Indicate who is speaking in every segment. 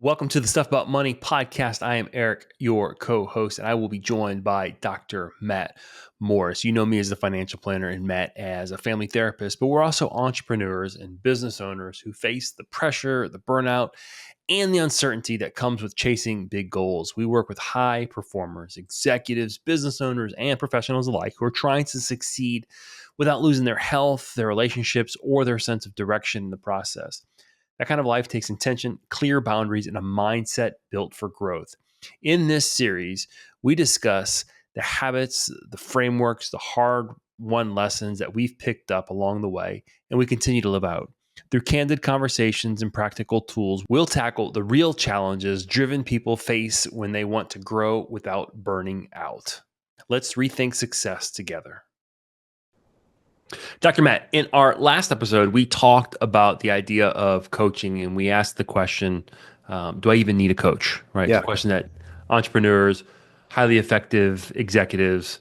Speaker 1: Welcome to the Stuff About Money podcast. I am Erik, your co-host, and I will be joined by Dr. Matt Morris. You know me as the financial planner and Matt as a family therapist, but we're also entrepreneurs and business owners who face the pressure, the burnout, and the uncertainty that comes with chasing big goals. We work with high performers, executives, business owners, and professionals alike who are trying to succeed without losing their health, their relationships, or their sense of direction in the process. That kind of life takes intention, clear boundaries, and a mindset built for growth. In this series, we discuss the habits, the frameworks, the hard-won lessons that we've picked up along the way, and we continue to live out. Through candid conversations and practical tools, we'll tackle the real challenges driven people face when they want to grow without burning out. Let's rethink success together. Dr. Matt, in our last episode, we talked about the idea of coaching, and we asked the question, do I even need a coach? Right?
Speaker 2: Yeah.
Speaker 1: The question that entrepreneurs, highly effective executives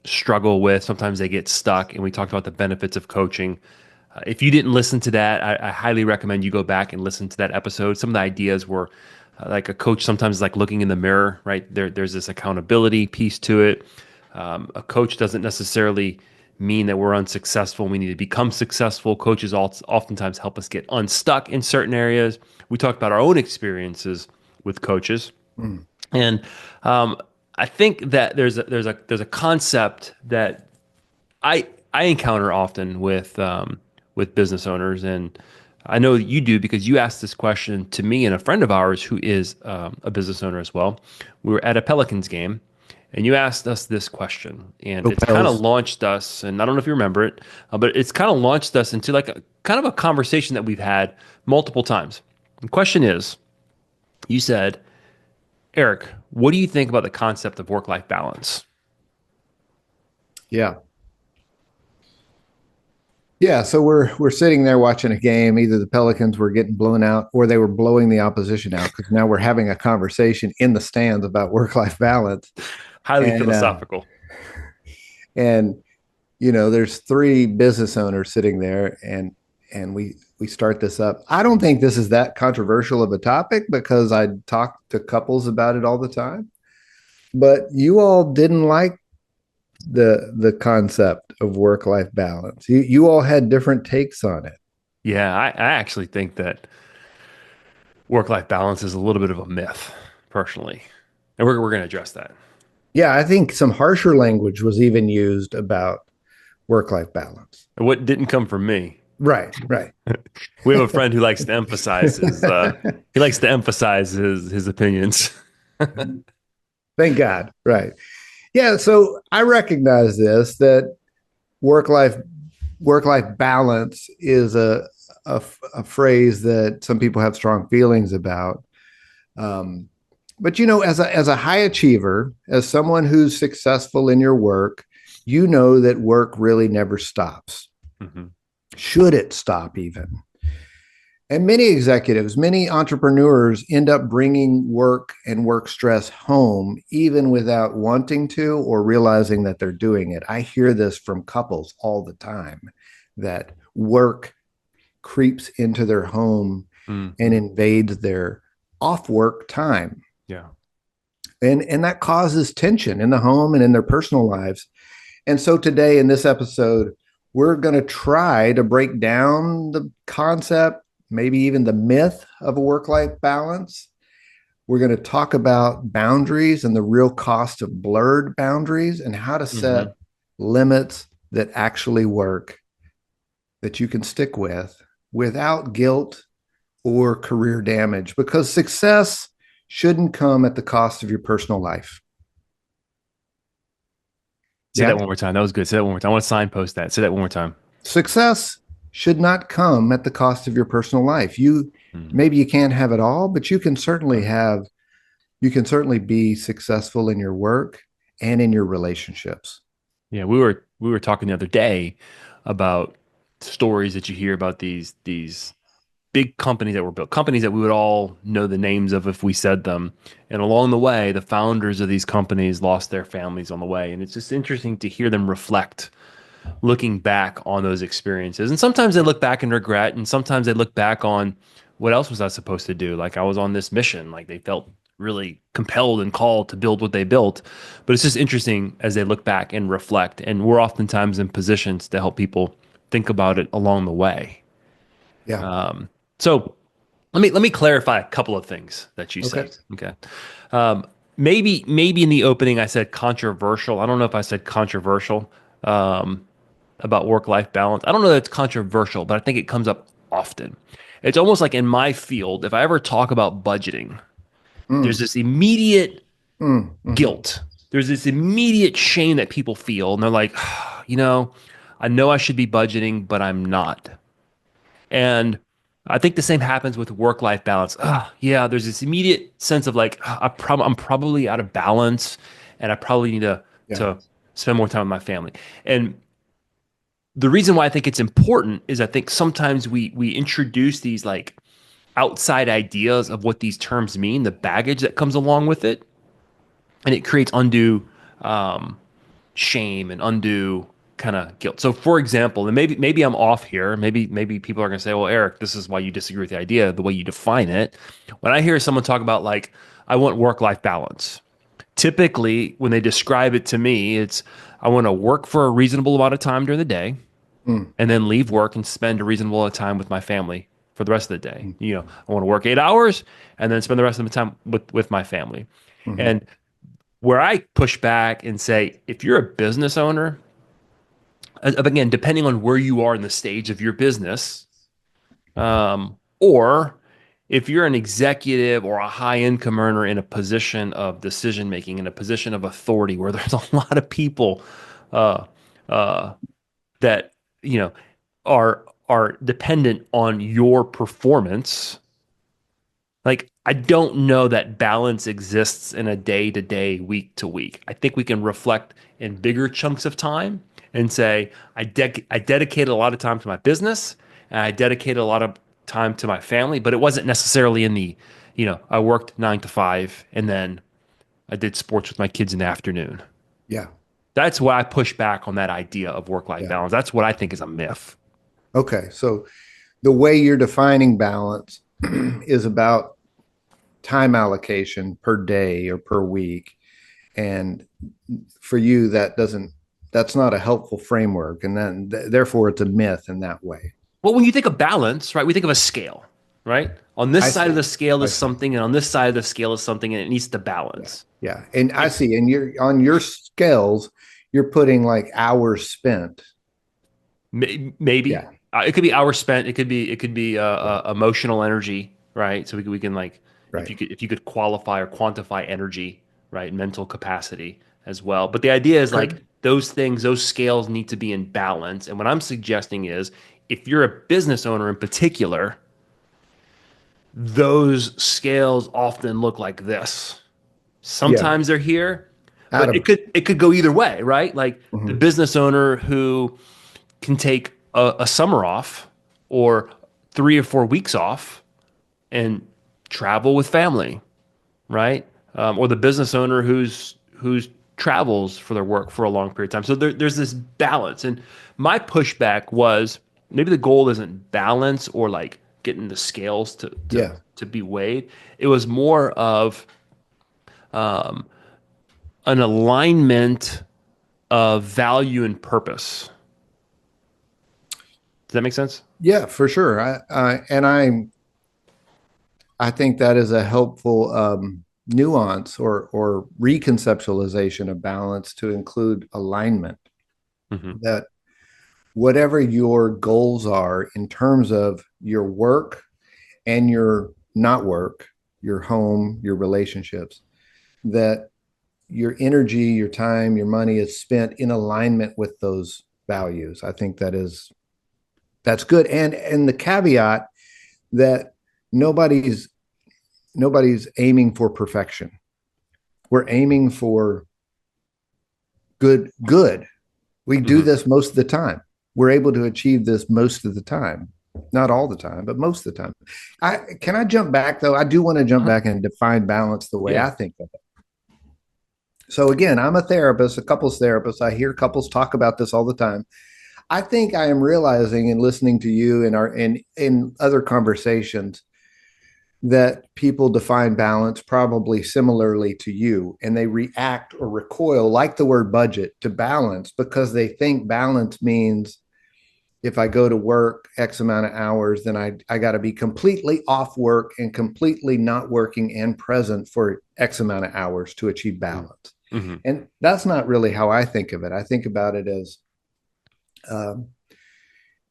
Speaker 1: struggle with. Sometimes they get stuck, and we talked about the benefits of coaching. If you didn't listen to that, I highly recommend you go back and listen to that episode. Some of the ideas were like a coach sometimes is like looking in the mirror, right? There's this accountability piece to it. A coach doesn't necessarily mean that we're unsuccessful. We need to become successful. Coaches oftentimes help us get unstuck in certain areas. We talked about our own experiences with coaches, and I think that there's a concept that I encounter often with business owners, and I know that you do because you asked this question to me and a friend of ours who is a business owner as well. We were at a Pelicans game. And you asked us this question, and it's kind of launched us, and I don't know if you remember it, but it's kind of launched us into like a kind of a conversation that we've had multiple times. The question is, you said, Erik, what do you think about the concept of work-life balance?
Speaker 2: Yeah. So we're sitting there watching a game. Either the Pelicans were getting blown out or they were blowing the opposition out, because now we're having a conversation in the stands about work-life balance.
Speaker 1: Highly philosophical.
Speaker 2: And there's three business owners sitting there, and we start this up. I don't think this is that controversial of a topic because I talk to couples about it all the time. But you all didn't like the concept of work-life balance. You all had different takes on it.
Speaker 1: Yeah, I actually think that work-life balance is a little bit of a myth, personally. And we're going to address that.
Speaker 2: Yeah, I think some harsher language was even used about work-life balance.
Speaker 1: What didn't come from me.
Speaker 2: Right.
Speaker 1: We have a friend who likes to emphasize his his opinions.
Speaker 2: Thank God. Right. Yeah, so I recognize this, that work-life balance is a phrase that some people have strong feelings about. But as a high achiever, as someone who's successful in your work, you know that work really never stops. Mm-hmm. Should it stop even? And many executives, many entrepreneurs end up bringing work and work stress home, even without wanting to or realizing that they're doing it. I hear this from couples all the time, that work creeps into their home and invades their off-work time.
Speaker 1: Yeah.
Speaker 2: And that causes tension in the home and in their personal lives. And so today in this episode, we're going to try to break down the concept, maybe even the myth of a work-life balance. We're going to talk about boundaries and the real cost of blurred boundaries and how to set limits that actually work, that you can stick with without guilt or career damage, because success shouldn't come at the cost of your personal life.
Speaker 1: Say that one more time. That was good. Say that one more time. I want to signpost that. Say that one more time.
Speaker 2: Success should not come at the cost of your personal life. Maybe you can't have it all, but you can certainly be successful in your work and in your relationships.
Speaker 1: Yeah, we were talking the other day about stories that you hear about these big companies that were built, companies that we would all know the names of if we said them. And along the way, the founders of these companies lost their families on the way. And it's just interesting to hear them reflect, looking back on those experiences. And sometimes they look back in regret, and sometimes they look back on what else was I supposed to do? Like I was on this mission. Like they felt really compelled and called to build what they built. But it's just interesting as they look back and reflect. And we're oftentimes in positions to help people think about it along the way.
Speaker 2: Yeah.
Speaker 1: So let me clarify a couple of things that you
Speaker 2: Okay.
Speaker 1: said. Okay. Um, maybe in the opening I said controversial. I don't know if I said controversial about work-life balance. I don't know that it's controversial, but I think it comes up often. It's almost like in my field, if I ever talk about budgeting, there's
Speaker 2: Mm,
Speaker 1: this immediate
Speaker 2: hmm.
Speaker 1: guilt. There's this immediate shame that people feel, and they're like, you know, I know I should be budgeting, but I'm not. And I think the same happens with work-life balance. Yeah, there's this immediate sense of like, I'm probably out of balance, and I probably need
Speaker 2: Yeah.
Speaker 1: to spend more time with my family. And the reason why I think it's important is I think sometimes we introduce these like outside ideas of what these terms mean, the baggage that comes along with it, and it creates undue um, shame and undue kind of guilt. So, for example, and maybe I'm off here. Maybe people are going to say, "Well, Eric, this is why you disagree with the idea, the way you define it." When I hear someone talk about like, "I want work-life balance," typically when they describe it to me, it's I want to work for a reasonable amount of time during the day
Speaker 2: Mm,
Speaker 1: and then leave work and spend a reasonable amount of time with my family for the rest of the day.
Speaker 2: mm,
Speaker 1: I want to work 8 hours and then spend the rest of the time with my family.
Speaker 2: hmm.
Speaker 1: And where I push back and say, if you're a business owner, again, depending on where you are in the stage of your business, or if you're an executive or a high income earner in a position of decision making, in a position of authority where there's a lot of people uh, uh, that you know are dependent on your performance, like I don't know that balance exists in a day to day, week to week. I think we can reflect in bigger chunks of time and say I dedicated a lot of time to my business and I dedicated a lot of time to my family, but it wasn't necessarily in the I worked 9 to 5 and then I did sports with my kids in the afternoon.
Speaker 2: Yeah.
Speaker 1: That's why I push back on that idea of work life
Speaker 2: Yeah.
Speaker 1: balance. That's what I think is a myth.
Speaker 2: Okay. So the way you're defining balance is about time allocation per day or per week. And for you, that's not a helpful framework. And then therefore it's a myth in that way.
Speaker 1: Well, when you think of balance, right, we think of a scale, right? On this
Speaker 2: I
Speaker 1: side of
Speaker 2: see.
Speaker 1: the scale
Speaker 2: I
Speaker 1: is
Speaker 2: see.
Speaker 1: something, and on this side of the scale is something, and it needs to
Speaker 2: Yeah.
Speaker 1: balance.
Speaker 2: Yeah. And I
Speaker 1: It,
Speaker 2: see. And you're on your scales, you're putting like hours spent.
Speaker 1: maybe
Speaker 2: Yeah.
Speaker 1: it could be hours spent. It could be
Speaker 2: Yeah.
Speaker 1: emotional energy, right? So we can like
Speaker 2: Right.
Speaker 1: if you could qualify or quantify energy, right? Mental capacity as well. But the idea is
Speaker 2: Okay.
Speaker 1: like those things, those scales need to be in balance. And what I'm suggesting is if you're a business owner in particular, those scales often look like this.
Speaker 2: Yeah.
Speaker 1: Sometimes they're here, but it
Speaker 2: Adam.
Speaker 1: could go either way, right? Like the
Speaker 2: Mhm.
Speaker 1: business owner who can take a summer off or 3 or 4 weeks off and travel with family, right? Or the business owner who's travels for their work for a long period of time. So there's this balance, and my pushback was maybe the goal isn't balance or like getting the scales
Speaker 2: Yeah.
Speaker 1: to be weighed. It was more of an alignment of value and purpose. Does that make sense?
Speaker 2: Yeah, for sure. I think that is a helpful nuance or reconceptualization of balance to include alignment.
Speaker 1: Hmm.
Speaker 2: That whatever your goals are in terms of your work and your not work, your home, your relationships, that your energy, your time, your money is spent in alignment with those values. I think that's good. And the caveat that nobody's nobody's aiming for perfection. We're aiming for good. We do
Speaker 1: Hmm.
Speaker 2: this most of the time. We're able to achieve this most of the time. Not all the time, but most of the time. I jump back though? I do want to jump
Speaker 1: Uh-huh.
Speaker 2: back and define balance the way
Speaker 1: Yeah.
Speaker 2: I think of it. So again, I'm a therapist, a couples therapist. I hear couples talk about this all the time. I think I am realizing and listening to you in our in other conversations that people define balance probably similarly to you, and they react or recoil, like the word budget, to balance because they think balance means if I go to work X amount of hours, then I got to be completely off work and completely not working and present for X amount of hours to achieve balance.
Speaker 1: Mm-hmm.
Speaker 2: And that's not really how I think of it. I think about it as um,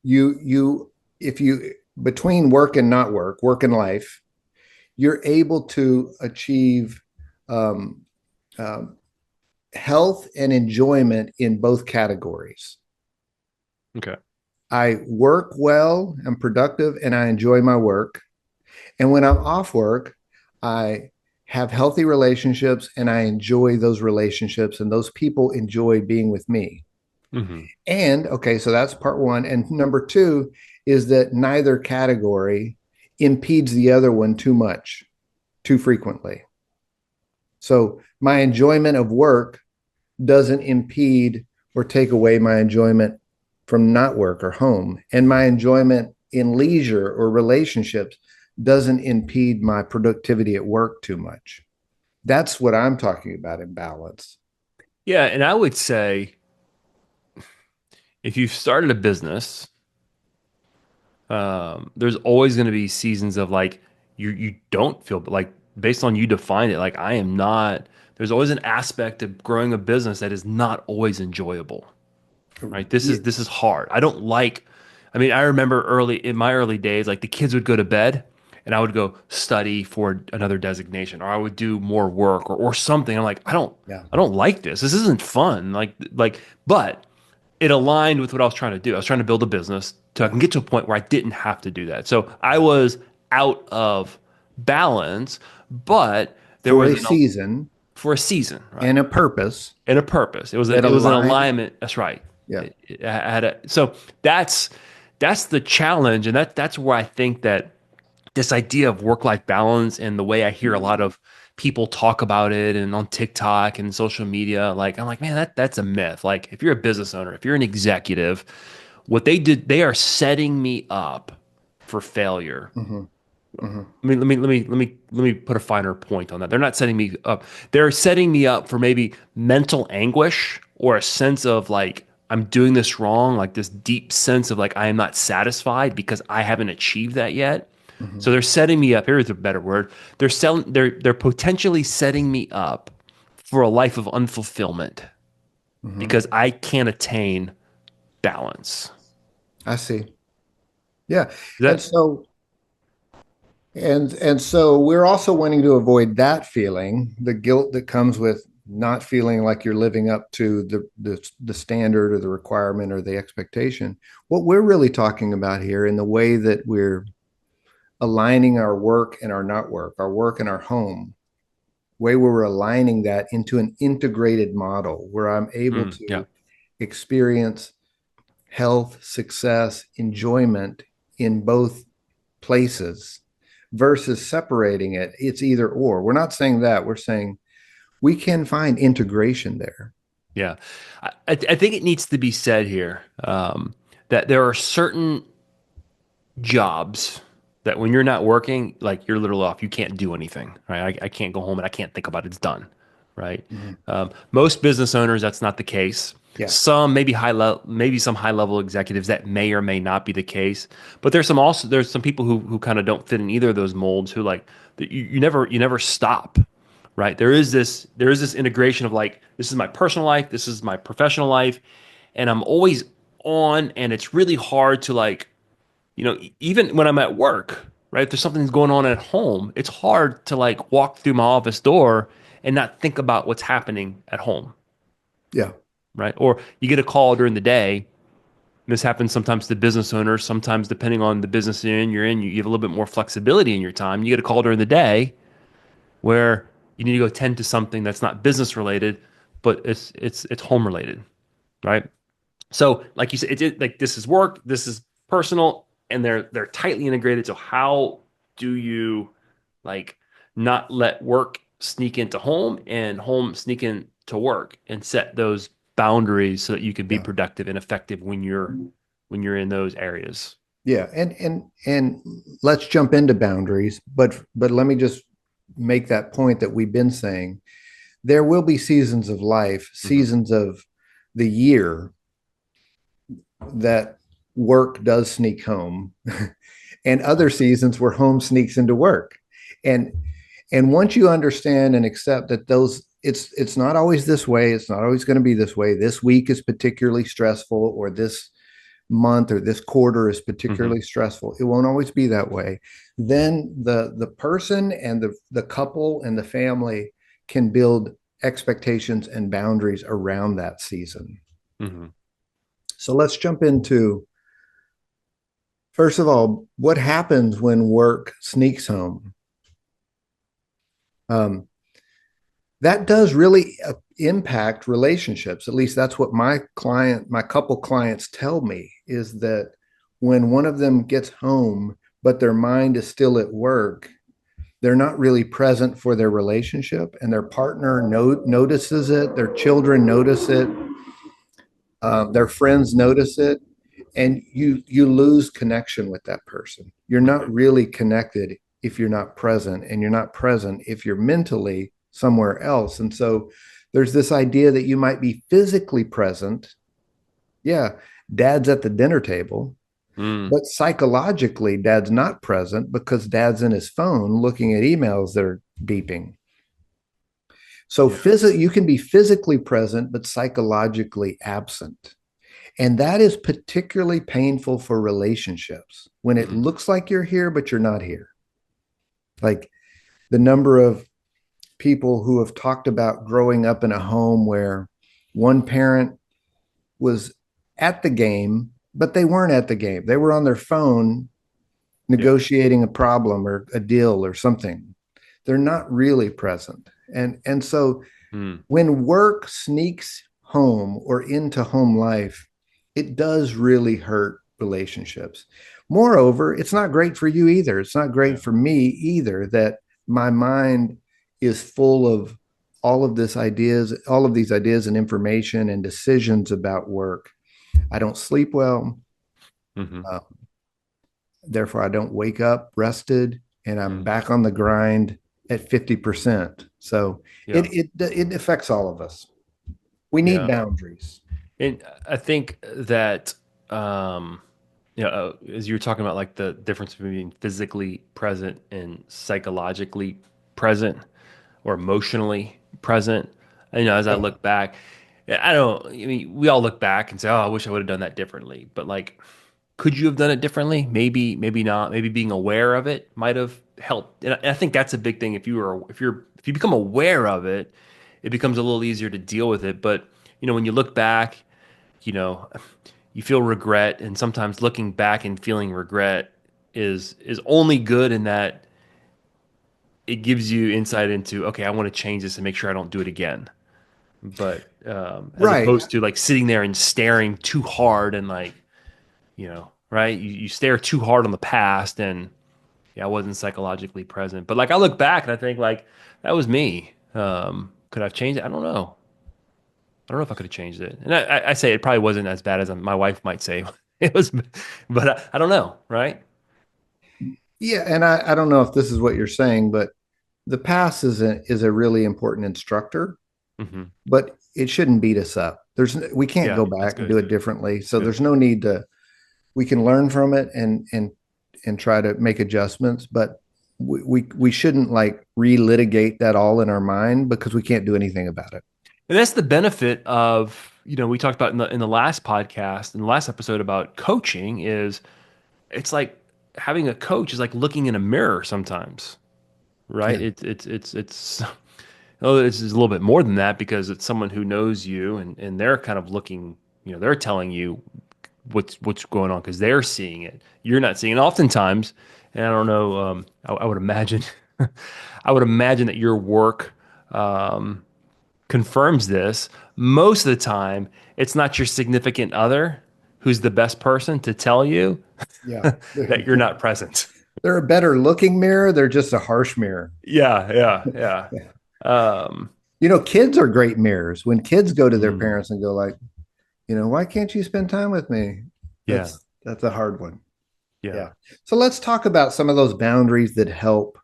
Speaker 2: you if you between work and not work, work and life, you're able to achieve um, um, health and enjoyment in both categories.
Speaker 1: Okay.
Speaker 2: I work well, I'm productive, and I enjoy my work. And when I'm off work, I have healthy relationships and I enjoy those relationships, and those people enjoy being with me.
Speaker 1: Mm-hmm.
Speaker 2: And okay, so that's part one. And number two is that neither category impedes the other one too much, too frequently. So my enjoyment of work doesn't impede or take away my enjoyment from not work or home. And my enjoyment in leisure or relationships doesn't impede my productivity at work too much. That's what I'm talking about in balance.
Speaker 1: Yeah, and I would say if you've started a business, there's always going to be seasons of like you don't feel like based on you define it like I am not. There's always an aspect of growing a business that is not always enjoyable, right? This
Speaker 2: Yeah.
Speaker 1: is this is hard. I don't like. I mean, I remember early in my early days, like the kids would go to bed. And I would go study for another designation, or I would do more work, or something. I'm like,
Speaker 2: Yeah.
Speaker 1: I don't like this. This isn't fun. But it aligned with what I was trying to do. I was trying to build a business so I
Speaker 2: Yeah.
Speaker 1: can get to a point where I didn't have to do that. So I was out of balance, but there
Speaker 2: For
Speaker 1: was
Speaker 2: a season
Speaker 1: for a season, right?
Speaker 2: and a purpose
Speaker 1: And a purpose.
Speaker 2: that
Speaker 1: It was an
Speaker 2: aligned.
Speaker 1: alignment. That's right.
Speaker 2: Yeah.
Speaker 1: I had so that's the challenge, and that's where I think that this idea of work-life balance and the way I hear a lot of people talk about it and on TikTok and social media, like I'm like, man, that's a myth. Like if you're a business owner, if you're an executive, what they did, they are setting me up for failure.
Speaker 2: Mm-hmm. Mm-hmm.
Speaker 1: Let me put a finer point on that. They're not setting me up. They're setting me up for maybe mental anguish or a sense of like I'm doing this wrong, like this deep sense of like I am not satisfied because I haven't achieved that yet.
Speaker 2: Mm-hmm.
Speaker 1: So they're setting me up. Here's a better word. They're potentially setting me up for a life of unfulfillment
Speaker 2: Mm-hmm.
Speaker 1: because I can't attain balance.
Speaker 2: I see. Yeah.
Speaker 1: Is
Speaker 2: And
Speaker 1: that
Speaker 2: so and so we're also wanting to avoid that feeling, the guilt that comes with not feeling like you're living up to the standard or the requirement or the expectation. What we're really talking about here in the way that we're aligning our work and our not work, our work and our home, way where we're aligning that into an integrated model where I'm able
Speaker 1: yeah.
Speaker 2: to experience health, success, enjoyment in both places versus separating it. It's either or. We're not saying that. We're saying we can find integration there.
Speaker 1: Yeah. I think it needs to be said here that there are certain jobs that when you're not working, like you're literally off. You can't do anything, right? I can't go home and I can't think about it. It's done, right?
Speaker 2: Mm-hmm.
Speaker 1: Most business owners, that's not the case.
Speaker 2: Yeah.
Speaker 1: Some maybe maybe some high level executives that may or may not be the case. But there's some people who kind of don't fit in either of those molds. Who like you never stop, right? There is this integration of like this is my personal life, this is my professional life, and I'm always on, and it's really hard to like even when I'm at work, right? If there's something that's going on at home, it's hard to like walk through my office door and not think about what's happening at home,
Speaker 2: Yeah.
Speaker 1: right? Or you get a call during the day. This happens sometimes to business owners. Sometimes, depending on the business you're in, you have a little bit more flexibility in your time. You get a call during the day where you need to go tend to something that's not business related, but it's home related, right? So, like you said, like this is work, this is personal, and they're tightly integrated. So, how do you like not let work sneak into home and home sneak into work and set those boundaries so that you can be
Speaker 2: Yeah.
Speaker 1: productive and effective when you're in those areas?
Speaker 2: Yeah, and let's jump into boundaries, but let me just make that point that we've been saying. There will be seasons of life,
Speaker 1: Hmm.
Speaker 2: seasons of the year that work does sneak home, and other seasons where home sneaks into work. And and once you understand and accept that those it's not always this way, it's not always going to be this way. This week is particularly stressful, or this month or this quarter is
Speaker 1: Hmm.
Speaker 2: particularly stressful. It won't always be that way. Then the person and the couple and the family can build expectations and boundaries around that season.
Speaker 1: Hmm.
Speaker 2: So let's jump into, first of all, what happens when work sneaks home. Um, that does really impact relationships. At least that's what my couple clients tell me, is that when one of them gets home, but their mind is still at work, they're not really present for their relationship, and their partner notices it, their children notice it, their friends notice it, and you lose connection with that person. You're not really connected if you're not present, and you're not present if you're mentally somewhere else. And so there's this idea that you might be physically present. Yeah, dad's at the dinner table,
Speaker 1: Mm.
Speaker 2: but psychologically dad's not present because dad's in his phone looking at emails that are beeping. So
Speaker 1: Yeah.
Speaker 2: you can be physically present but psychologically absent. And that is particularly painful for relationships when it
Speaker 1: Hmm.
Speaker 2: looks like you're here, but you're not here. Like the number of people who have talked about growing up in a home where one parent was at the game, but they weren't at the game. They were on their phone
Speaker 1: Yeah.
Speaker 2: negotiating a problem or a deal or something. They're not really present. And so
Speaker 1: Mm.
Speaker 2: when work sneaks home or into home life, it does really hurt relationships. Moreover, it's not great for you either. It's not great
Speaker 1: Yeah.
Speaker 2: for me either that my mind is full of all of these ideas and information and decisions about work. I don't sleep well.
Speaker 1: Hmm.
Speaker 2: Uh, Therefore, I don't wake up rested, and I'm
Speaker 1: Mm.
Speaker 2: back on the grind at 50%. So
Speaker 1: Yeah.
Speaker 2: it affects all of us. We need
Speaker 1: Yeah.
Speaker 2: boundaries.
Speaker 1: And I think that, um, as you were talking about, like the difference between physically present and psychologically present or emotionally present. And, as I
Speaker 2: Yeah.
Speaker 1: look back, I don't, I mean, we all look back and say, oh, I wish I would have done that differently. But like, could you have done it differently? Maybe, maybe not. Maybe being aware of it might have helped. And I think that's a big thing. If you become aware of it, it becomes a little easier to deal with it. But, when you look back, you know, you feel regret, and sometimes looking back and feeling regret is only good in that it gives you insight into, okay, I want to change this and make sure I don't do it again. But as
Speaker 2: Right.
Speaker 1: opposed to like sitting there and staring too hard and like, right? You stare too hard on the past, and yeah, I wasn't psychologically present. But like I look back and I think like that was me. Could I've changed it? I don't know. I don't know if I could have changed it. And I say it probably wasn't as bad as my wife might say it was, but I don't know, right?
Speaker 2: Yeah. And I don't know if this is what you're saying, but the past is a really important instructor,
Speaker 1: Hmm.
Speaker 2: but it shouldn't beat us up. We can't
Speaker 1: Yeah,
Speaker 2: go
Speaker 1: that's
Speaker 2: back and
Speaker 1: good.
Speaker 2: do it differently.
Speaker 1: That's
Speaker 2: So
Speaker 1: good.
Speaker 2: there's no need to, we can learn from it and try to make adjustments, but we shouldn't like relitigate that all in our mind because we can't do anything about it.
Speaker 1: And that's the benefit of, we talked about in the last podcast, in the last episode about coaching is it's like having a coach is like looking in a mirror sometimes, right?
Speaker 2: Yeah.
Speaker 1: It's oh, it's a little bit more than that because it's someone who knows you, and they're kind of looking, they're telling you what's going on because they're seeing it. You're not seeing it. Oftentimes, and I don't know, I would imagine, I would imagine that your work confirms this. Most of the time, it's not your significant other who's the best person to tell you
Speaker 2: Yeah.
Speaker 1: that you're not present.
Speaker 2: They're a better looking mirror. They're just a harsh mirror.
Speaker 1: Yeah, yeah, yeah.
Speaker 2: Yeah.
Speaker 1: Um,
Speaker 2: Kids are great mirrors. When kids go to their
Speaker 1: mm,
Speaker 2: parents and go like, why can't you spend time with me?
Speaker 1: yeah.
Speaker 2: That's a hard one.
Speaker 1: Yeah.
Speaker 2: Yeah. So let's talk about some of those boundaries that help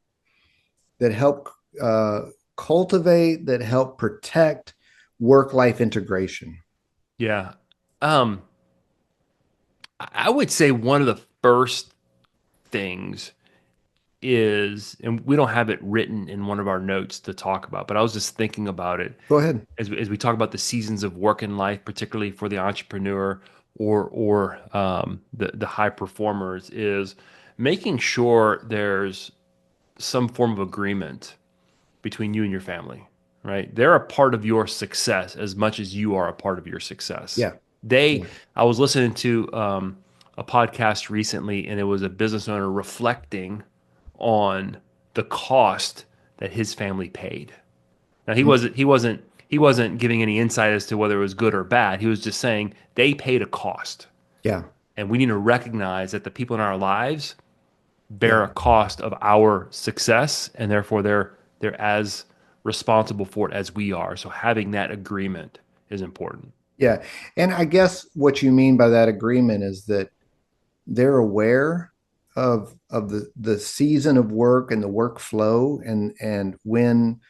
Speaker 2: uh, cultivate, that help protect work-life integration.
Speaker 1: Yeah. Um, I would say one of the first things is, and we don't have it written in one of our notes to talk about, but I was just thinking about it
Speaker 2: Go ahead.
Speaker 1: as we talk about the seasons of work in life, particularly for the entrepreneur or the high performers, is making sure there's some form of agreement between you and your family, right? They're a part of your success as much as you are a part of your success.
Speaker 2: Yeah.
Speaker 1: They, I was listening to a podcast recently, and it was a business owner reflecting on the cost that his family paid. Now he wasn't giving any insight as to whether it was good or bad. He was just saying they paid a cost,
Speaker 2: Yeah.
Speaker 1: and we need to recognize that the people in our lives bear
Speaker 2: Yeah.
Speaker 1: a cost of our success, and therefore they're as responsible for it as we are. So having that agreement is important.
Speaker 2: Yeah. And I guess what you mean by that agreement is that they're aware of the season of work and the workflow and when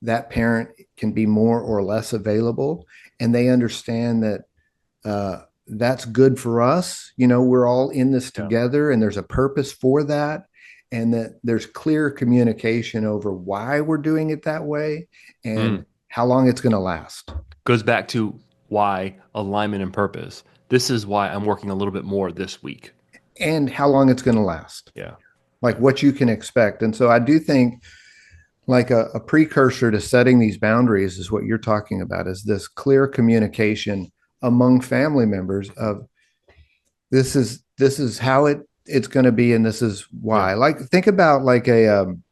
Speaker 2: that parent can be more or less available, and they understand that that's good for us. We're all in this
Speaker 1: Yeah.
Speaker 2: together, and there's a purpose for that, and that there's clear communication over why we're doing it that way and
Speaker 1: Mm.
Speaker 2: how long it's going to last.
Speaker 1: Goes back to why alignment and purpose. This is why I'm working a little bit more this week.
Speaker 2: And how long it's going to last,
Speaker 1: Yeah.
Speaker 2: like
Speaker 1: Yeah.
Speaker 2: what you can expect. And so I do think like a precursor to setting these boundaries is what you're talking about, is this clear communication among family members of this is how it's going to be, and this is
Speaker 1: Yeah.
Speaker 2: why. Like, think about like um,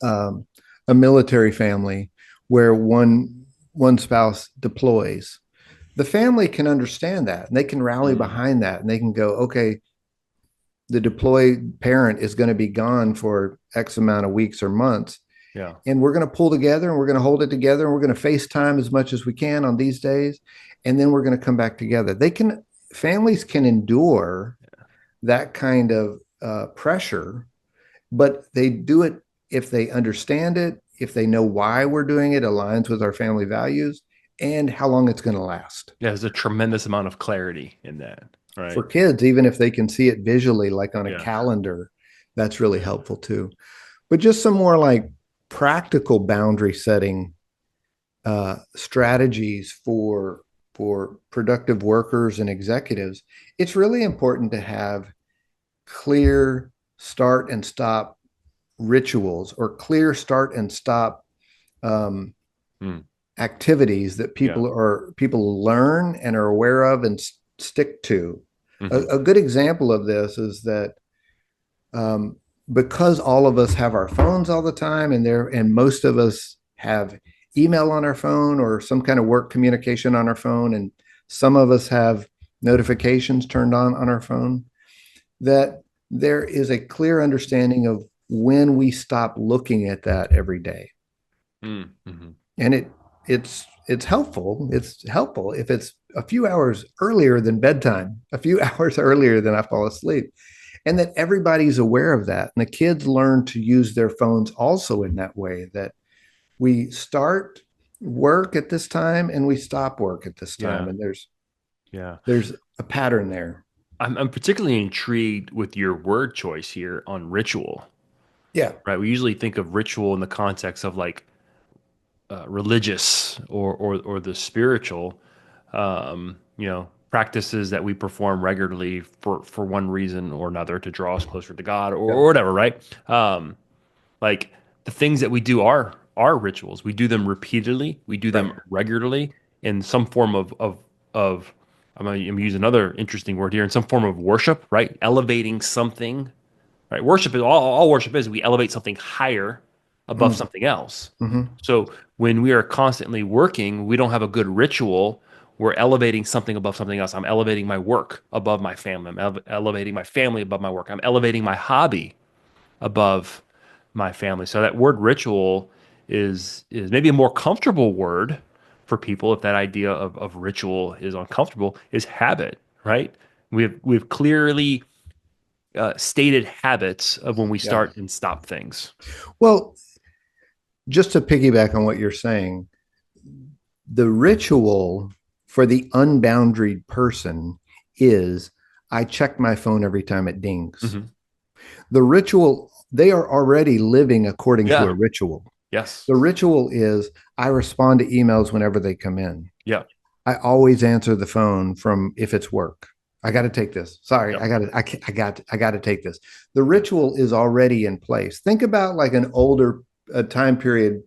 Speaker 2: a military family where one spouse deploys. The family can understand that, and they can rally
Speaker 1: Mm.
Speaker 2: behind that, and they can go, okay, the deployed parent is going to be gone for X amount of weeks or months,
Speaker 1: Yeah.
Speaker 2: and we're going to pull together, and we're going to hold it together, and we're going to FaceTime as much as we can on these days, and then we're going to come back together. Families can endure that kind of pressure, but they do it if they understand it, if they know why we're doing it, aligns with our family values, and how long it's going to last.
Speaker 1: Yeah. There's a tremendous amount of clarity in that.
Speaker 2: For
Speaker 1: Right.
Speaker 2: kids, even if they can see it visually, like on a
Speaker 1: Yeah.
Speaker 2: calendar, that's really helpful too. But just some more like practical boundary setting strategies for productive workers and executives. It's really important to have clear start and stop rituals, or clear start and stop um,
Speaker 1: Mm.
Speaker 2: activities that
Speaker 1: Yeah.
Speaker 2: people learn and are aware of and stick to. A,
Speaker 1: Hmm.
Speaker 2: a good example of this is that um, because all of us have our phones all the time, and most of us have email on our phone or some kind of work communication on our phone, and some of us have notifications turned on our phone, that there is a clear understanding of when we stop looking at that every day.
Speaker 1: Mm-hmm.
Speaker 2: And it's helpful. It's helpful if it's a few hours earlier than bedtime, a few hours earlier than I fall asleep, and that everybody's aware of that. And the kids learn to use their phones also in that way, that we start work at this time and we stop work at this time.
Speaker 1: Yeah.
Speaker 2: And
Speaker 1: Yeah.
Speaker 2: there's a pattern there.
Speaker 1: I'm particularly intrigued with your word choice here on ritual,
Speaker 2: Yeah.
Speaker 1: right? We usually think of ritual in the context of like religious or the spiritual, practices that we perform regularly for one reason or another to draw us closer to God
Speaker 2: Yeah.
Speaker 1: or whatever, right? Like the things that we do are rituals. We do them repeatedly. We do
Speaker 2: Right.
Speaker 1: them regularly in some form of I'm using another interesting word here, in some form of worship, right? Elevating something, right? Worship is all worship is we elevate something higher above
Speaker 2: Mm-hmm.
Speaker 1: something else.
Speaker 2: Mm-hmm.
Speaker 1: So when we are constantly working, we don't have a good ritual. We're elevating something above something else. I'm elevating my work above my family. I'm elevating my family above my work. I'm elevating my hobby above my family. So that word ritual is maybe a more comfortable word for people if that idea of ritual is uncomfortable, is habit, right? We've clearly stated habits of when we
Speaker 2: Yeah.
Speaker 1: start and stop things.
Speaker 2: Well, just to piggyback on what you're saying, the ritual for the unboundaried person is I check my phone every time it dings.
Speaker 1: Hmm.
Speaker 2: The ritual, they are already living according to
Speaker 1: Yeah.
Speaker 2: a ritual.
Speaker 1: Yes.
Speaker 2: The ritual is I respond to emails whenever they come in.
Speaker 1: Yeah.
Speaker 2: I always answer the phone from if it's work. I got to take this. Sorry,
Speaker 1: Yep.
Speaker 2: I got to take this. The ritual is already in place. Think about like an older time period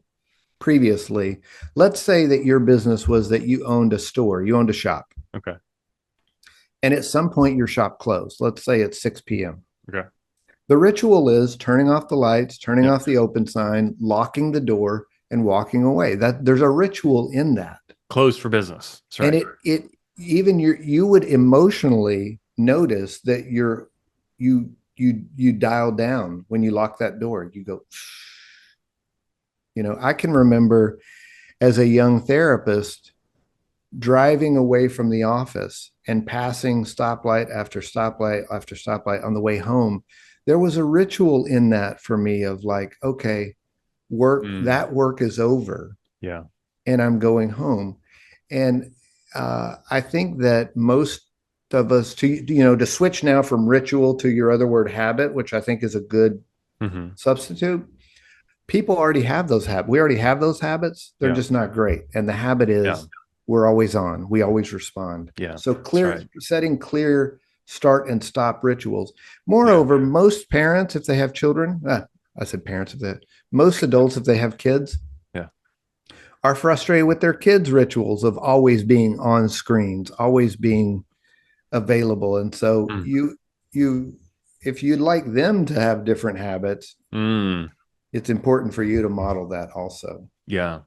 Speaker 2: previously. Let's say that your business was that you owned a store, you owned a shop,
Speaker 1: Okay.
Speaker 2: and at some point your shop closed. Let's say it's 6 p.m.
Speaker 1: Okay.
Speaker 2: The ritual is turning off the lights, turning
Speaker 1: Yep.
Speaker 2: off the open sign, locking the door, and walking away. That there's a ritual in that.
Speaker 1: Closed for business. That's
Speaker 2: And
Speaker 1: right.
Speaker 2: it even you would emotionally notice that you dial down when you lock that door. You go, I can remember as a young therapist driving away from the office and passing stoplight after stoplight after stoplight on the way home. There was a ritual in that for me of like, okay,
Speaker 1: Mm.
Speaker 2: that work is over
Speaker 1: Yeah.
Speaker 2: and I'm going home. And I think that most of us to switch now from ritual to your other word habit, which I think is a good
Speaker 1: Hmm.
Speaker 2: substitute. People already have those habits. We already have those habits. They're
Speaker 1: Yeah.
Speaker 2: just not great. And the habit
Speaker 1: Yeah.
Speaker 2: is we're always on. We always respond.
Speaker 1: Yeah.
Speaker 2: So
Speaker 1: That's right.
Speaker 2: setting clear start and stop rituals.
Speaker 1: Yeah.
Speaker 2: Moreover, most parents, if they have children, I said parents, most adults, if they have kids,
Speaker 1: Yeah.
Speaker 2: are frustrated with their kids' rituals of always being on screens, always being available. And so
Speaker 1: Mm.
Speaker 2: you, if you'd like them to have different habits,
Speaker 1: Mm.
Speaker 2: it's important for you to model that also.
Speaker 1: Yeah.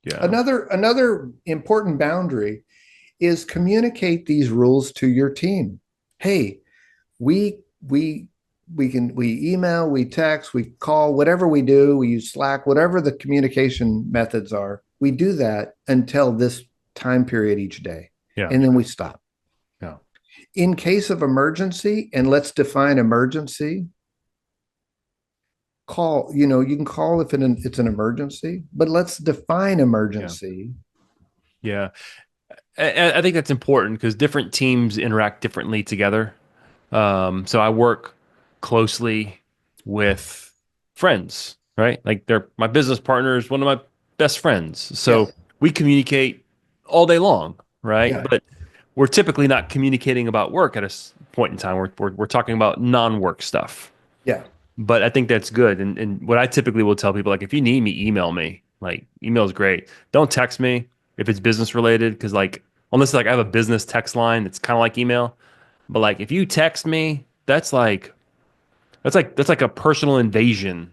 Speaker 1: Yeah.
Speaker 2: Another important boundary is communicate these rules to your team. Hey, we we we email, we text, we call, whatever we do, we use Slack, whatever the communication methods are, we do that until this time period each day.
Speaker 1: Yeah.
Speaker 2: And then we stop.
Speaker 1: Yeah.
Speaker 2: In case of emergency, and let's define emergency, call, you can call if it's an emergency, but let's define
Speaker 1: Yeah.
Speaker 2: emergency.
Speaker 1: Yeah. I think that's important because different teams interact differently together. So I work closely with friends, right? Like they're my business partners, one of my best friends.
Speaker 2: Yeah.
Speaker 1: So we communicate all day long, right?
Speaker 2: Yeah.
Speaker 1: But we're typically not communicating about work at a point in time. We're talking about non-work stuff.
Speaker 2: Yeah.
Speaker 1: But I think that's good. And what I typically will tell people, like, if you need me, email me. Like, email is great. Don't text me if it's business related, because like, unless like I have a business text line, it's kind of like email. But like, if you text me, that's like a personal invasion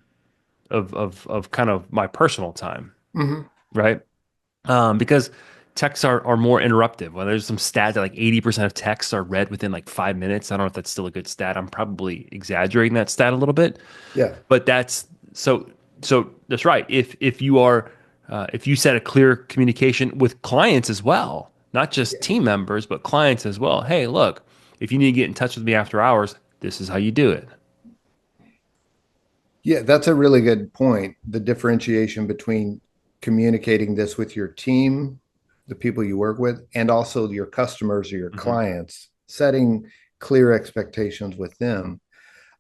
Speaker 1: of kind of my personal time,
Speaker 2: Mm-hmm.
Speaker 1: right? Because texts are more interruptive. Well, there's some stat that like 80% of texts are read within like 5 minutes. I don't know if that's still a good stat. I'm probably exaggerating that stat a little bit,
Speaker 2: Yeah.
Speaker 1: but that's so that's right. If you set a clear communication with clients as well, not just team members, but clients as well. Hey, look, if you need to get in touch with me after hours, this is how you do it.
Speaker 2: Yeah, that's a really good point. The differentiation between communicating this with your team, the people you work with, and also your customers or your
Speaker 1: Hmm.
Speaker 2: clients, setting clear expectations with them.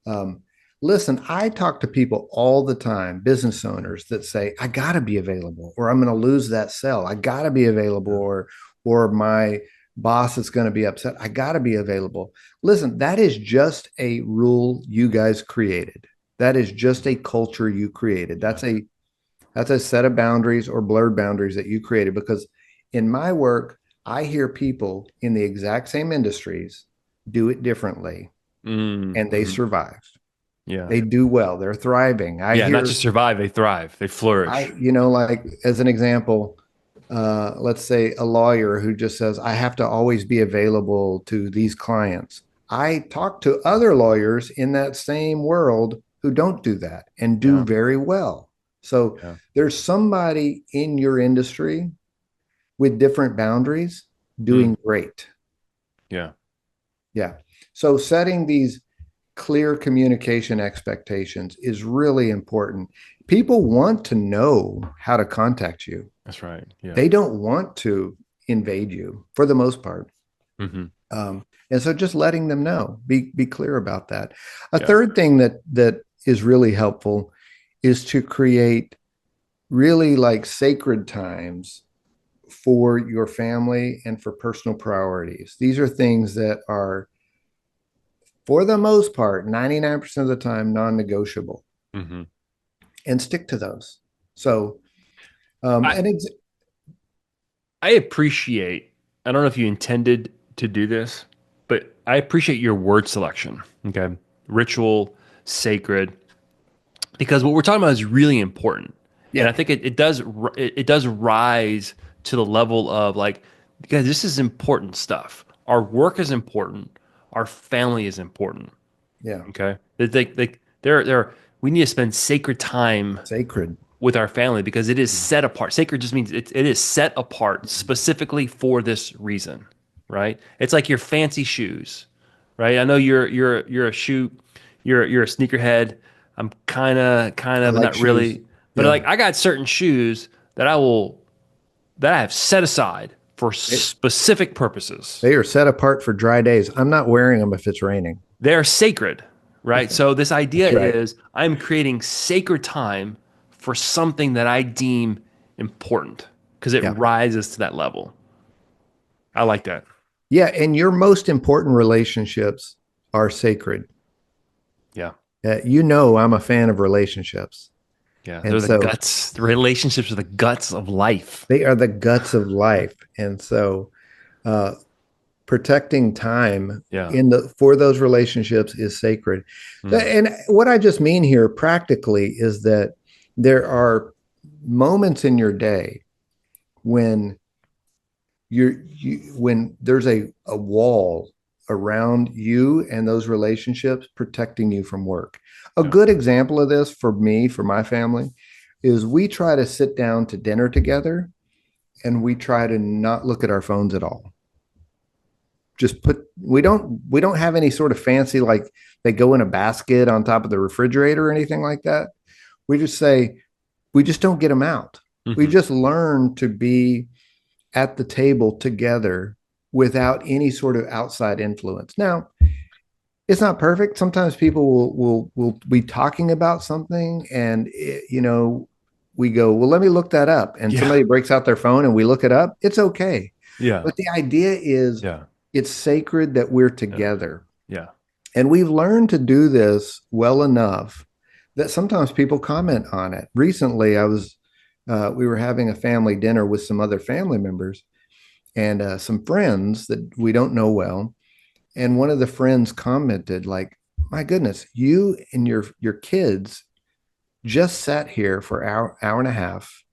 Speaker 2: Um, Listen, I talk to people all the time, business owners that say, I got to be available, or I'm going to lose that sale. I got to be available, or my boss is going to be upset. I got to be available. Listen, that is just a rule you guys created. That is just a culture you created. That's a set of boundaries or blurred boundaries that you created because in my work, I hear people in the exact same industries do it differently and they
Speaker 1: Mm-hmm.
Speaker 2: survive.
Speaker 1: Yeah.
Speaker 2: They do well. They're thriving.
Speaker 1: Yeah. Not just survive, they thrive, they flourish.
Speaker 2: like as an example, let's say a lawyer who just says, I have to always be available to these clients. I talk to other lawyers in that same world who don't do that and do
Speaker 1: Yeah.
Speaker 2: very well. So
Speaker 1: Yeah.
Speaker 2: there's somebody in your industry with different boundaries
Speaker 1: Mm.
Speaker 2: doing great.
Speaker 1: Yeah.
Speaker 2: Yeah. So setting these clear communication expectations is really important. People want to know how to contact you.
Speaker 1: That's right. Yeah.
Speaker 2: They don't want to invade you for the most part.
Speaker 1: Hmm.
Speaker 2: And so just letting them know, be clear about that. A
Speaker 1: Yeah.
Speaker 2: third thing that is really helpful is to create really like sacred times for your family and for personal priorities. These are things that are, for the most part, 99% of the time, non-negotiable,
Speaker 1: Hmm.
Speaker 2: and stick to those. So,
Speaker 1: I
Speaker 2: and
Speaker 1: I appreciate. I don't know if you intended to do this, but I appreciate your word selection. Okay, ritual, sacred, because what we're talking about is really important, and
Speaker 2: yeah,
Speaker 1: I think it does rise to the level of like, because this is important stuff. Our work is important. Our family is important.
Speaker 2: yeah,
Speaker 1: Okay, they're we need to spend sacred time
Speaker 2: sacred.
Speaker 1: with our family because it is set apart. Sacred just means it is set apart specifically for this reason, right? It's like your fancy shoes, right? I know you're a shoe, you're a sneakerhead. I'm kind
Speaker 2: I
Speaker 1: of
Speaker 2: like
Speaker 1: not
Speaker 2: shoes.
Speaker 1: really, but
Speaker 2: Yeah,
Speaker 1: like I got certain shoes that I have set aside for
Speaker 2: they,
Speaker 1: specific purposes.
Speaker 2: they are set apart for dry days. I'm not wearing them if it's raining.
Speaker 1: They are sacred, right? So this idea
Speaker 2: That's right.
Speaker 1: is I'm creating sacred time for something that I deem important because it
Speaker 2: Yeah.
Speaker 1: rises to that level. I like that.
Speaker 2: Yeah. And your most important relationships are sacred.
Speaker 1: Yeah.
Speaker 2: You know, I'm a fan of relationships.
Speaker 1: Yeah. They're
Speaker 2: And
Speaker 1: the
Speaker 2: so
Speaker 1: guts. The relationships are the guts of life.
Speaker 2: they are the guts of life. And so uh, protecting time
Speaker 1: Yeah.
Speaker 2: in the for those relationships is sacred.
Speaker 1: Mm.
Speaker 2: And what I just mean here practically is that there are moments in your day when when there's a wall around you and those relationships protecting you from work. A
Speaker 1: Yeah.
Speaker 2: good example of this for me, for my family, is we try to sit down to dinner together and we try to not look at our phones at all. Just put we don't have any sort of fancy like they go in a basket on top of the refrigerator or anything like that. We just say we just don't get them out. We
Speaker 1: Hmm.
Speaker 2: just learn to be at the table together without any sort of outside influence. Now, it's not perfect. Sometimes people will be talking about something and we go, "Well, let me look that up." And
Speaker 1: Yeah.
Speaker 2: somebody breaks out their phone and we look it up. It's okay.
Speaker 1: Yeah.
Speaker 2: But the idea is
Speaker 1: Yeah.
Speaker 2: it's sacred that we're
Speaker 1: Yeah.
Speaker 2: together.
Speaker 1: Yeah.
Speaker 2: And we've learned to do this well enough that sometimes people comment on it. Recently, we were having a family dinner with some other family members and some friends that we don't know well. And one of the friends commented, like, "My goodness, you and your kids just sat here for an hour and a half,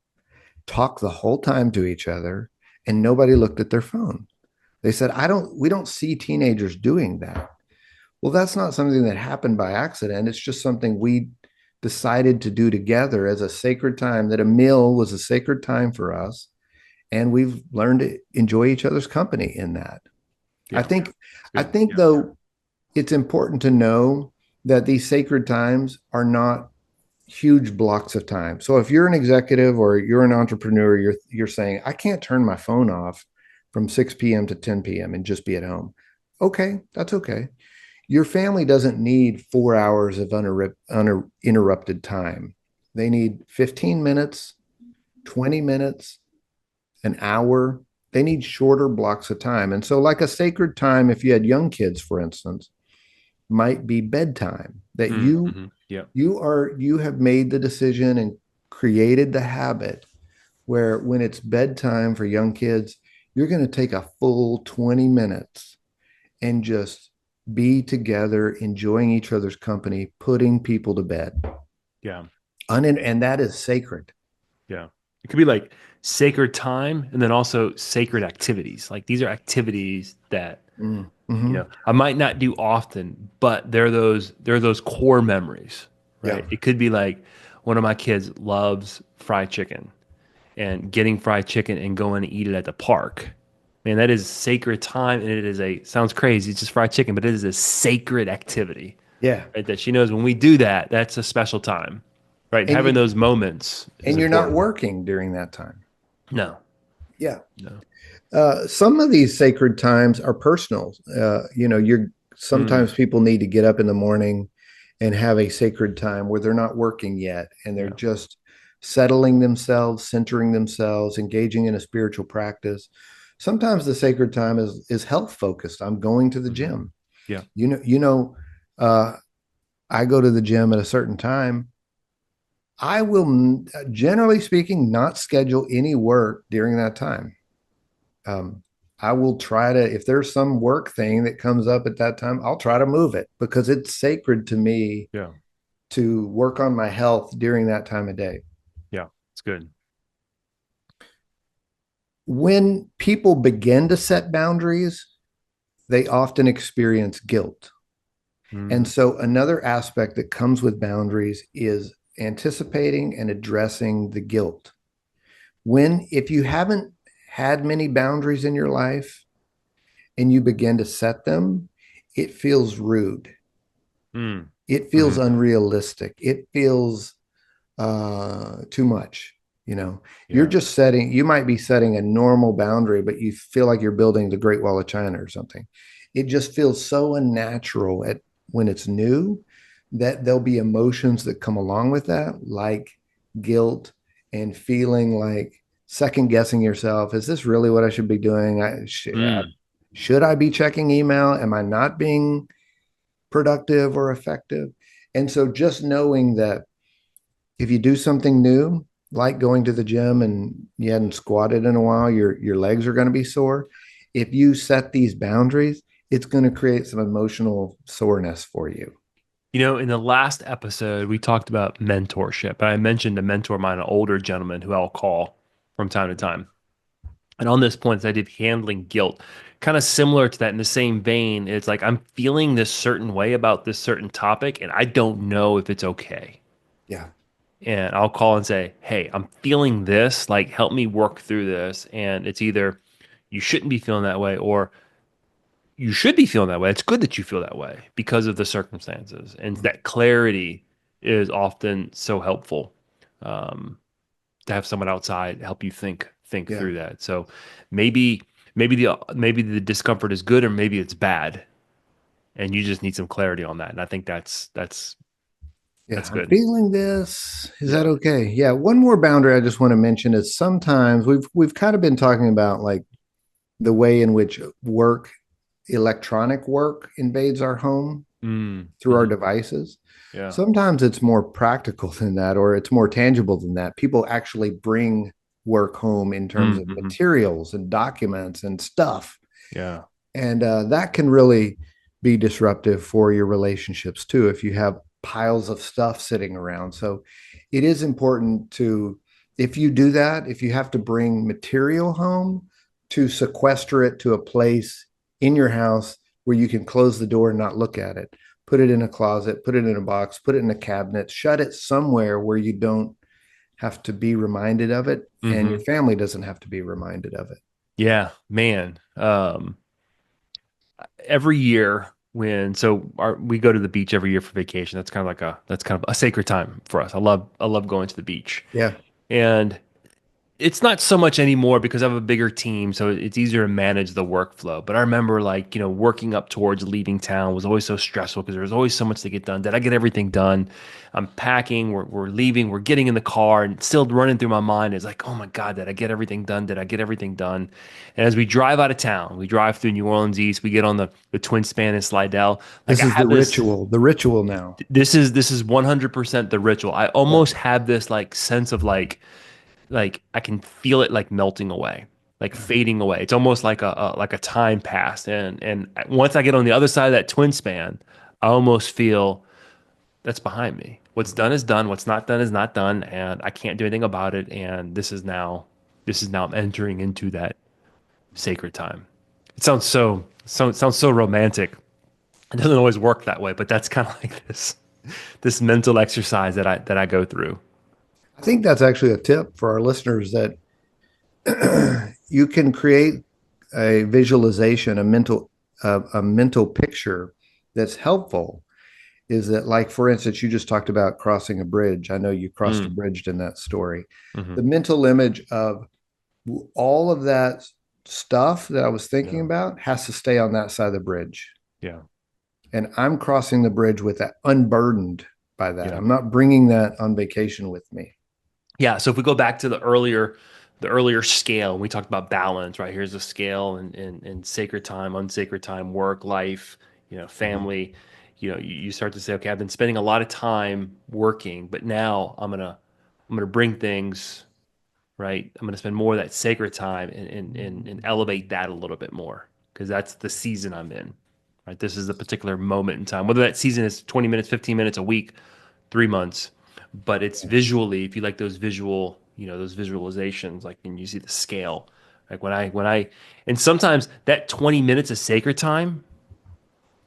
Speaker 2: talked the whole time to each other, and nobody looked at their phone." They said, we don't see teenagers doing that." Well, that's not something that happened by accident. It's just something we decided to do together as a sacred time, that a meal was a sacred time for us. And we've learned to enjoy each other's company in that. I
Speaker 1: Yeah.
Speaker 2: think,
Speaker 1: It's
Speaker 2: I
Speaker 1: good.
Speaker 2: think
Speaker 1: Yeah.
Speaker 2: though, it's important to know that these sacred times are not huge blocks of time. So if you're an executive or you're an entrepreneur, you're saying, "I can't turn my phone off from 6 p.m. to 10 p.m. and just be at home." Okay, that's okay. Your family doesn't need 4 hours of uninterrupted time. They need 15 minutes, 20 minutes, an hour. They need shorter blocks of time. And so, like a sacred time, if you had young kids, for instance, might be bedtime, that
Speaker 1: Mm-hmm. Yeah.
Speaker 2: you have made the decision and created the habit where when it's bedtime for young kids, you're going to take a full 20 minutes and just be together, enjoying each other's company, putting people to bed.
Speaker 1: Yeah.
Speaker 2: And that is sacred.
Speaker 1: Yeah. It could be like sacred time and then also sacred activities. Like these are activities that
Speaker 2: Mm-hmm.
Speaker 1: I might not do often, but they're those core memories,
Speaker 2: Yeah.
Speaker 1: right? It could be like one of my kids loves fried chicken and getting fried chicken and going to eat it at the park. Man, that is sacred time and it is a sounds crazy, it's just fried chicken, but it is a sacred activity.
Speaker 2: Yeah.
Speaker 1: right? That she knows when we do that, that's a special time, right? And
Speaker 2: And
Speaker 1: having
Speaker 2: you
Speaker 1: those moments is
Speaker 2: you're not
Speaker 1: important.
Speaker 2: working during that time.
Speaker 1: No,
Speaker 2: Yeah.
Speaker 1: no.
Speaker 2: Some of these sacred times are personal. You're
Speaker 1: Mm,
Speaker 2: sometimes people need to get up in the morning and have a sacred time where they're not working yet and they're
Speaker 1: yeah.
Speaker 2: just settling themselves, centering themselves, engaging in a spiritual practice. Sometimes the sacred time is health focused. I'm going to the
Speaker 1: Hmm.
Speaker 2: gym.
Speaker 1: Yeah.
Speaker 2: Uh, I go to the gym at a certain time. I will, generally speaking, not schedule any work during that time. um, I will try to, if there's some work thing that comes up at that time, I'll try to move it because it's sacred to me
Speaker 1: Yeah.
Speaker 2: to work on my health during that time of day.
Speaker 1: Yeah. It's good.
Speaker 2: When people begin to set boundaries, they often experience guilt. And
Speaker 1: Mm,
Speaker 2: so, another aspect that comes with boundaries is anticipating and addressing the guilt. If you haven't had many boundaries in your life and you begin to set them, it feels rude.
Speaker 1: mm,
Speaker 2: It feels
Speaker 1: hmm.
Speaker 2: unrealistic. It feels too much. You're
Speaker 1: Yeah.
Speaker 2: just setting, you might be setting a normal boundary, but you feel like you're building the Great Wall of China or something. It just feels so unnatural when it's new that there'll be emotions that come along with that, like guilt and feeling like second guessing yourself. Is this really what I should be doing?
Speaker 1: Mm,
Speaker 2: Should I be checking email? Am I not being productive or effective? And so just knowing that if you do something new, like going to the gym and you hadn't squatted in a while, your legs are going to be sore. If you set these boundaries, it's going to create some emotional soreness for you.
Speaker 1: in the last episode, we talked about mentorship. And I mentioned a mentor of mine, an older gentleman who I'll call from time to time. And on this point, I did handling guilt, kind of similar to that in the same vein. It's like I'm feeling this certain way about this certain topic, and I don't know if it's okay.
Speaker 2: Yeah.
Speaker 1: And I'll call and say, "Hey, I'm feeling this. Like, help me work through this." And it's either you shouldn't be feeling that way, or you should be feeling that way. It's good that you feel that way because of the circumstances, and that clarity is often so helpful. Um, to have someone outside help you think
Speaker 2: Yeah.
Speaker 1: through that. So maybe maybe the discomfort is good or maybe it's bad, and you just need some clarity on that. And I think
Speaker 2: Yeah.
Speaker 1: that's
Speaker 2: I'm
Speaker 1: good.
Speaker 2: feeling this. Is
Speaker 1: Yeah.
Speaker 2: that okay? Yeah. One more boundary I just want to mention is sometimes we've kind of been talking about like the way in which electronic work invades our home
Speaker 1: Mm,
Speaker 2: through our
Speaker 1: mhm.
Speaker 2: devices.
Speaker 1: Yeah.
Speaker 2: Sometimes it's more practical than that, or it's more tangible than that. People actually bring work home in terms of
Speaker 1: Mm-hmm.
Speaker 2: materials and documents and stuff.
Speaker 1: Yeah.
Speaker 2: And that can really be disruptive for your relationships too, if you have piles of stuff sitting around. So it is important to, if you do that, if you have to bring material home, to sequester it to a place in your house where you can close the door and not look at it. Put it in a closet, put it in a box, put it in a cabinet, shut it somewhere where you don't have to be reminded of it and your
Speaker 1: Hmm.
Speaker 2: family doesn't have to be reminded of it.
Speaker 1: Yeah, man. Every year we go to the beach every year for vacation. That's kind of a sacred time for us. I love going to the beach.
Speaker 2: Yeah.
Speaker 1: And it's not so much anymore because I have a bigger team, so it's easier to manage the workflow. But I remember, like, working up towards leaving town was always so stressful because there was always so much to get done. Did I get everything done? I'm packing, we're leaving, we're getting in the car, and still running through my mind is like, oh my God, did I get everything done? Did I get everything done? And as we drive out of town, we drive through New Orleans East, we get on the Twin Span in Slidell. Like
Speaker 2: This
Speaker 1: I
Speaker 2: is
Speaker 1: have this
Speaker 2: the ritual now.
Speaker 1: this is 100% the ritual. I
Speaker 2: Yeah.
Speaker 1: almost have this like sense of like I can feel it like melting away, like
Speaker 2: Yeah.
Speaker 1: fading away. It's almost like a time passed. And once I get on the other side of that twin span, I almost feel that's behind me. What's done is done. What's not done is not done, and I can't do anything about it. And this is now I'm entering into that sacred time. It sounds so romantic. It doesn't always work that way, but that's kind of like this mental exercise that I go through.
Speaker 2: I think that's actually a tip for our listeners that you can create a visualization, a mental picture that's helpful. is that, like, for instance, you just talked about crossing a bridge. I know you crossed a
Speaker 1: Mm.
Speaker 2: bridge in that story.
Speaker 1: Hmm.
Speaker 2: The mental image of all of that stuff that I was thinking
Speaker 1: Yeah.
Speaker 2: about has to stay on that side of the bridge.
Speaker 1: Yeah.
Speaker 2: And I'm crossing the bridge with that, unburdened by that.
Speaker 1: Yeah.
Speaker 2: I'm not bringing that on vacation with me.
Speaker 1: Yeah. So if we go back to the earlier scale, we talked about balance, right? Here's a scale and sacred time, unsacred time, work, life,
Speaker 2: Mhm.
Speaker 1: family. You start to say, okay, I've been spending a lot of time working, but now I'm gonna bring things, right? I'm gonna spend more of that sacred time and elevate that a little bit more because that's the season I'm in. Right. This is the particular moment in time. Whether that season is 20 minutes, 15 minutes, a week, 3 months, but it's visually, if you like those visual, those visualizations, like, and you see the scale, like and sometimes that 20 minutes of sacred time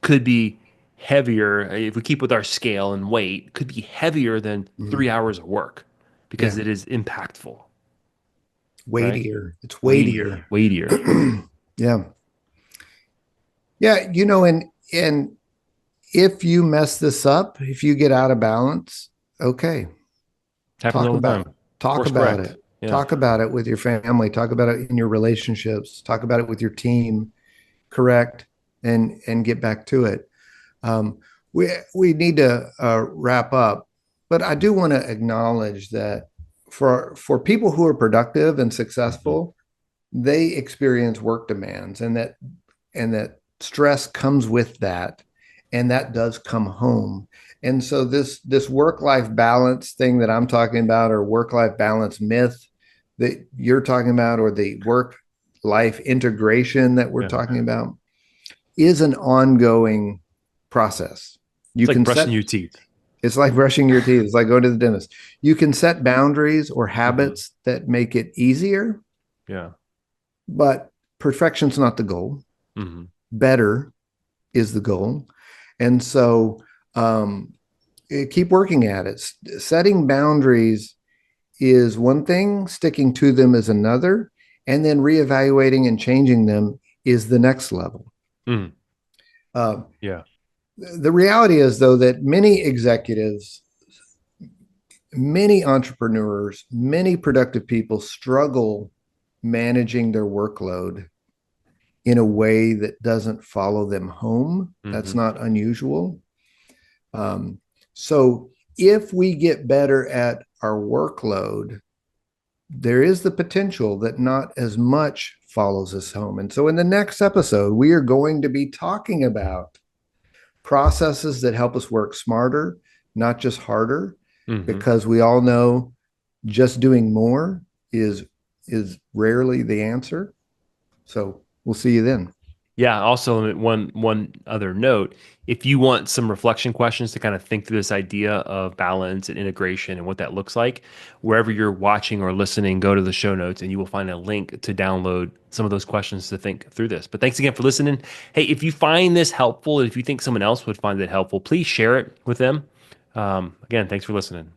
Speaker 1: could be heavier if we keep with our scale and weight, could be heavier than
Speaker 2: Mhm.
Speaker 1: 3 hours of work because
Speaker 2: Yeah.
Speaker 1: it is impactful, right?
Speaker 2: Weightier. It's
Speaker 1: Weightier,
Speaker 2: weightier.
Speaker 1: weightier.
Speaker 2: Yeah. Yeah. And if you mess this up, if you get out of balance, okay,
Speaker 1: Happens
Speaker 2: talk
Speaker 1: all the
Speaker 2: about
Speaker 1: time.
Speaker 2: talk
Speaker 1: Course
Speaker 2: about
Speaker 1: correct.
Speaker 2: it.
Speaker 1: Yeah.
Speaker 2: Talk about it with your family. Talk about it in your relationships. Talk about it with your team. Correct, and get back to it. Um, we need to wrap up, but I do want to acknowledge that for people who are productive and
Speaker 1: Mhm.
Speaker 2: successful, they experience work demands, and that stress comes with that, and that does come home. And so this work life balance thing that I'm talking about, or work life balance myth that you're talking about, or the work life integration that we're
Speaker 1: Yeah.
Speaker 2: talking about, is an ongoing process. You
Speaker 1: It's like
Speaker 2: can
Speaker 1: brushing
Speaker 2: set
Speaker 1: your teeth.
Speaker 2: It's like brushing your teeth. It's like going to the dentist. You can set boundaries or
Speaker 1: Hmm.
Speaker 2: habits that make it easier,
Speaker 1: Yeah.
Speaker 2: but perfection's not the goal.
Speaker 1: Hmm.
Speaker 2: Better is the goal. And so keep working at it. Setting boundaries is one thing, sticking to them is another, and then reevaluating and changing them is the next level.
Speaker 1: Mm.
Speaker 2: Uh,
Speaker 1: Yeah.
Speaker 2: the reality is, though, that many executives, many entrepreneurs, many productive people struggle managing their workload in a way that doesn't follow them home. That's
Speaker 1: Hmm.
Speaker 2: not unusual. Um, so if we get better at our workload, there is the potential that not as much follows us home. And so in the next episode, we are going to be talking about processes that help us work smarter, not just harder,
Speaker 1: Hmm.
Speaker 2: because we all know just doing more is rarely the answer. So we'll see you then.
Speaker 1: Yeah. Also, one other note: if you want some reflection questions to kind of think through this idea of balance and integration and what that looks like, wherever you're watching or listening, go to the show notes and you will find a link to download some of those questions to think through this. But thanks again for listening. Hey, if you find this helpful, if you think someone else would find it helpful, please share it with them. Again, thanks for listening.